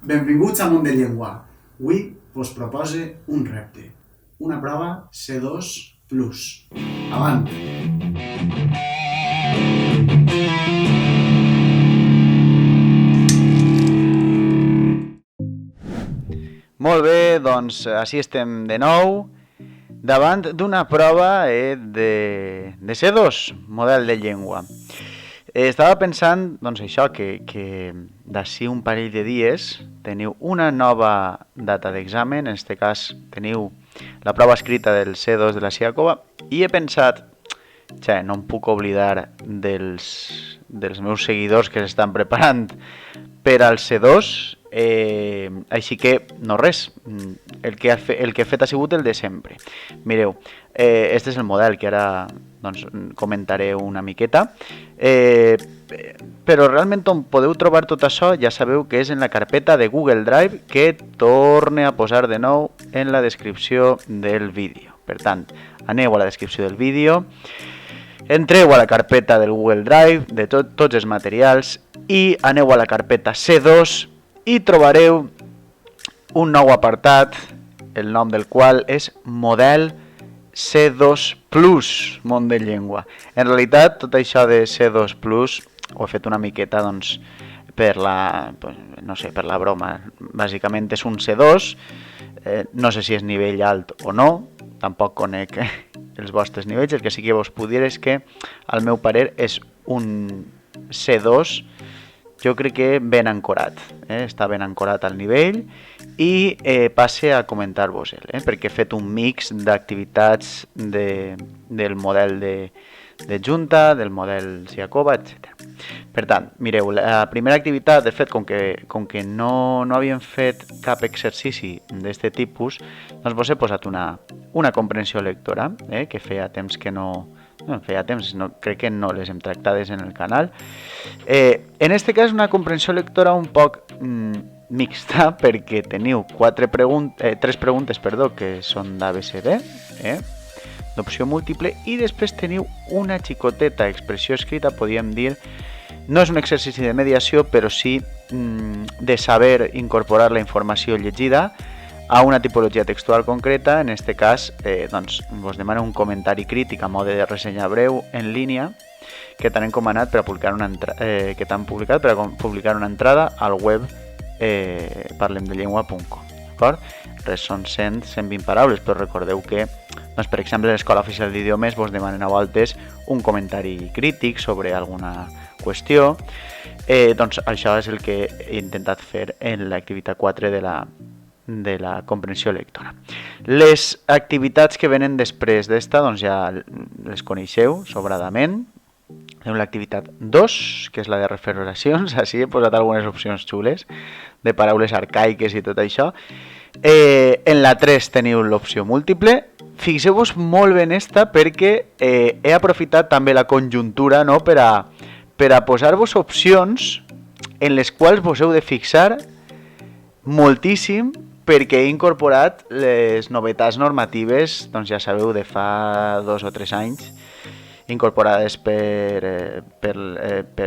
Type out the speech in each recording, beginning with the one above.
Benvinguts a Món de Llengua. Avui vos propose un repte. Una prova C2+. Avant! Molt bé, doncs així estem de nou davant d'una prova de C2, model de llengua. Estava pensant, doncs això, que d'ací un parell de dies teniu una nova data d'examen, en aquest cas teniu la prova escrita del C2 de la Siakova, i he pensat, no em puc oblidar dels meus seguidors que s'estan preparant per al C2, així que no res, el que he fet ha sigut el de sempre. Mireu, este és el model que ara doncs, comentaré una miqueta, però realment on podeu trobar tot això ja sabeu que és en la carpeta de Google Drive, que torne a posar de nou en la descripció del vídeo. Per tant, aneu a la descripció del vídeo, entreu a la carpeta del Google Drive de tots els materials i aneu a la carpeta C2 i trobareu un nou apartat, el nom del qual és Model C2+, món de llengua. En realitat, tot això de C2+, ho he fet una miqueta doncs, per la broma. Bàsicament és un C2, no sé si és nivell alt o no, tampoc conec els vostres nivells, el que sí que vos puc dir és que, al meu parer, és un C2, jo crec que ben ancorat, està ben ancorat al nivell, i passe a comentar-vos-el, perquè he fet un mix d'activitats del model de Junta, del model Siakova, etc. Per tant, mireu, la primera activitat, de fet, com que no havíem fet cap exercici d'aquest tipus, doncs vos he posat una comprensió lectora, que feia temps que no crec que no les hem tractades en el canal. En este cas, una comprensió lectora un poc mixta, perquè teniu tres preguntes que són d'ABCD, d'opció múltiple, i després teniu una xicoteta expressió escrita, podríem dir, no és un exercici de mediació, però sí de saber incorporar la informació llegida a una tipologia textual concreta. En aquest cas, doncs, vos demano un comentari crític a mode de ressenya breu en línia que t'han encomanat per a publicar que t'han publicat per a publicar una entrada al web parlemdellengua.com. D'acord? Res, són 120 paraules, però recordeu que, doncs, per exemple, l'Escola Oficial d'Idiomes vos demanen a voltes un comentari crític sobre alguna qüestió. Doncs això és el que he intentat fer en l'activitat 4 de la comprensió lectora. Les activitats que venen després d'esta doncs ja les coneixeu sobradament. Tenim l'activitat 2, que és la de refer oracions. Així he posat algunes opcions xules de paraules arcaiques i tot això. En la 3 teniu l'opció múltiple. Fixeu-vos molt bé en esta perquè he aprofitat també la conjuntura, no, per a posar-vos opcions en les quals vos heu de fixar moltíssim, perquè he incorporat les novetats normatives, doncs ja sabeu, de fa 2 o 3 anys, incorporades per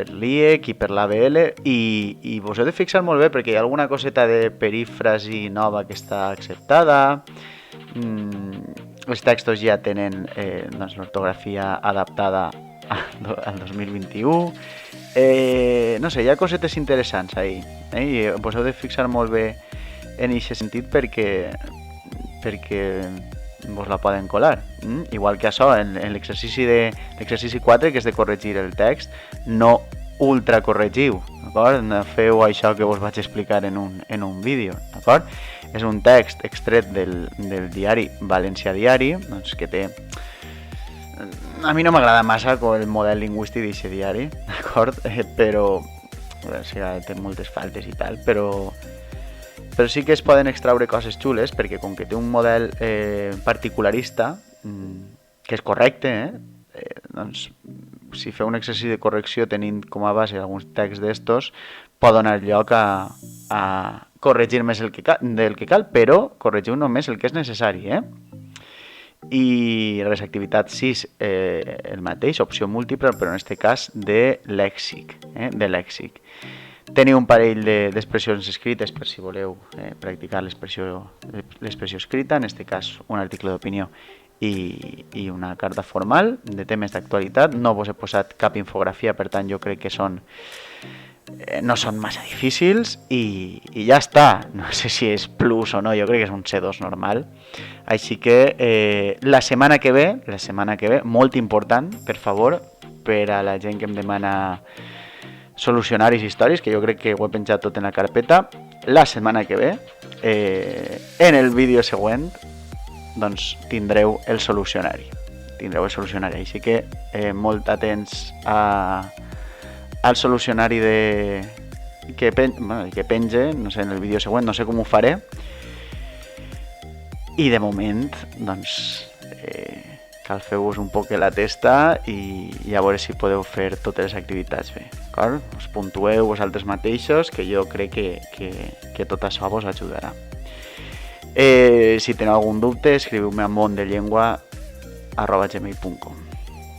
l'IEC i per l'ABL, i vos heu de fixar molt bé perquè hi ha alguna coseta de perífrasi nova que està acceptada, els textos ja tenen doncs, l'ortografia adaptada al 2021, no sé, hi ha cosetes interessants ahí, i vos heu de fixar molt bé en aquest sentit perquè vos la poden colar. Igual que això, en l'exercici 4, que és de corregir el text, no ultra corregiu, d'acord? No feu això que vos vaig explicar en un vídeo, d'acord? És un text extret del diari València Diari, doncs que té... A mi no m'agrada massa el model lingüístic d'aquest diari, d'acord? Però... o sigui, té moltes faltes i tal, però sí que es poden extraure coses xules, perquè com que té un model particularista, que és correcte, doncs si feu un exercici de correcció tenint com a base alguns texts d'estos, pot donar lloc a corregir més del que cal, però corregiu només el que és necessari, I res, activitat 6, el mateix, opció múltiple, però en aquest cas de lèxic, Teniu un parell d'expressions escrites per si voleu practicar l'expressió escrita, en aquest cas un article d'opinió i una carta formal de temes d'actualitat. No vos he posat cap infografia, per tant jo crec que no són massa difícils i ja està. No sé si és plus o no, jo crec que és un C2 normal. Així que la setmana que ve, molt important, per favor, per a la gent que em demana solucionaris històrics, que jo crec que ho he penjat tot en la carpeta, la setmana que ve, en el vídeo següent, doncs tindreu el solucionari. Així que molt atents al solucionari que penge, no sé, en el vídeo següent, no sé com ho faré. I de moment, doncs, cal fer-vos un poc la testa i a veure si podeu fer totes les activitats bé, d'acord? Us puntueu vosaltres mateixos, que jo crec que tot això vos ajudarà. Si teniu algun dubte, escriviu-me a mondellengua@gmail.com.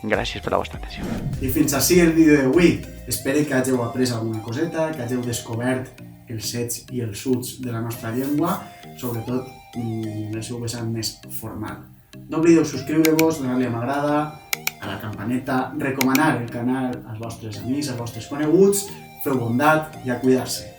Gràcies per la vostra atenció. I fins així el vídeo d'avui. Espero que hàgiu après alguna coseta, que hàgiu descobert els ets i els uts de la nostra llengua, sobretot en el seu vessant més formal. No oblideu subscriure-vos, donar-li a m'agrada, a la campaneta, recomanar el canal als vostres amics, als vostres coneguts, feu bondat i a cuidar-se.